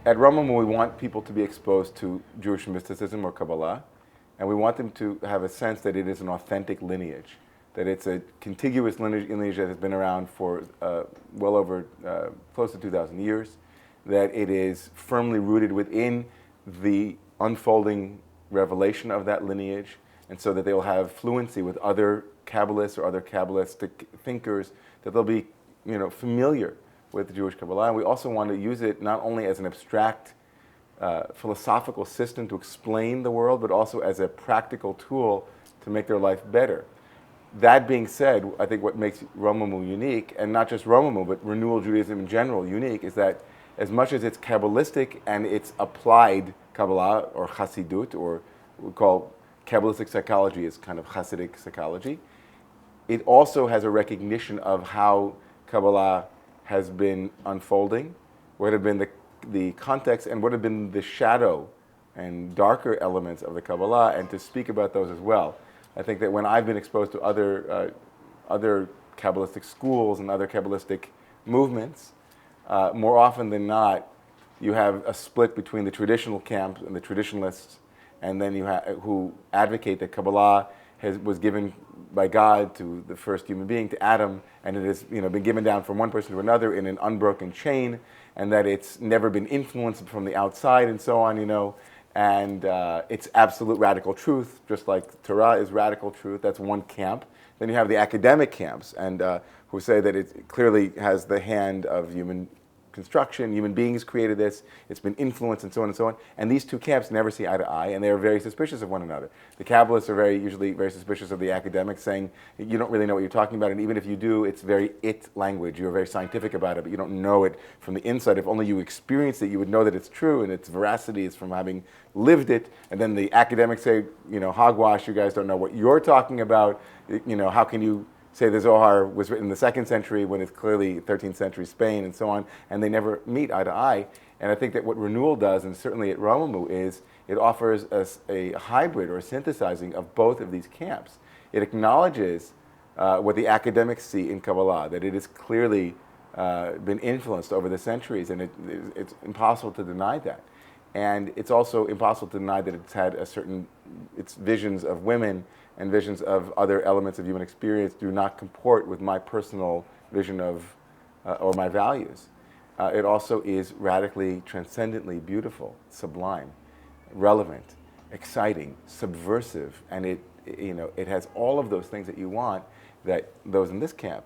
at Romemu, we want people to be exposed to Jewish mysticism or Kabbalah, and we want them to have a sense that it is an authentic lineage, that it's a contiguous lineage that has been around for well over close to 2,000 years, that it is firmly rooted within the unfolding revelation of that lineage, and so that they will have fluency with other Kabbalists or other Kabbalistic thinkers, that they'll be familiar with the Jewish Kabbalah. And we also want to use it not only as an abstract philosophical system to explain the world, but also as a practical tool to make their life better. That being said, I think what makes Romemu unique, and not just Romemu, but Renewal Judaism in general unique, is that as much as it's Kabbalistic and it's applied Kabbalah or Chassidut, or we call Kabbalistic psychology is kind of Hasidic psychology, it also has a recognition of how Kabbalah has been unfolding, what have been the context, and what have been the shadow and darker elements of the Kabbalah, and to speak about those as well. I think that when I've been exposed to other Kabbalistic schools and other Kabbalistic movements, more often than not, you have a split between the traditional camp and the traditionalists, and then who advocate that Kabbalah was given by God to the first human being, to Adam, and it has been given down from one person to another in an unbroken chain, and that it's never been influenced from the outside, and so on, and it's absolute radical truth, just like Torah is radical truth. That's one camp. Then you have the academic camps, and who say that it clearly has the hand of human construction, human beings created this, it's been influenced, and so on and so on. And these two camps never see eye to eye, and they are very suspicious of one another. The Kabbalists are usually very suspicious of the academics, saying, you don't really know what you're talking about, and even if you do, it's very it language. You're very scientific about it, but you don't know it from the inside. If only you experienced it, you would know that it's true, and its veracity is from having lived it. And then the academics say, hogwash, you guys don't know what you're talking about. How can you say the Zohar was written in the 2nd century when it's clearly 13th century Spain, and so on, and they never meet eye to eye. And I think that what Renewal does, and certainly at Romemu, is it offers us a hybrid or a synthesizing of both of these camps. It acknowledges what the academics see in Kabbalah, that it has clearly been influenced over the centuries, and it's impossible to deny that. And it's also impossible to deny that it's had its visions of women and visions of other elements of human experience do not comport with my personal vision of, or my values. It also is radically, transcendently beautiful, sublime, relevant, exciting, subversive, and it has all of those things that you want that those in this camp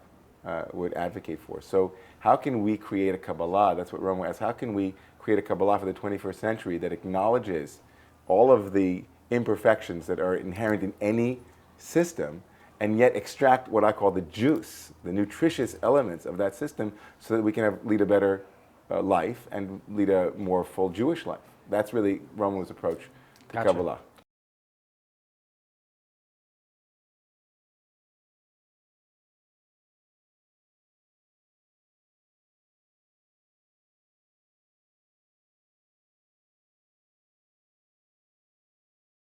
would advocate for. So how can we create a Kabbalah? That's what Romemu asks. How can we create a Kabbalah for the 21st century that acknowledges all of the imperfections that are inherent in any system, and yet extract what I call the juice, the nutritious elements of that system, so that we can lead a better life and lead a more full Jewish life? That's really Romemu's approach to Kabbalah.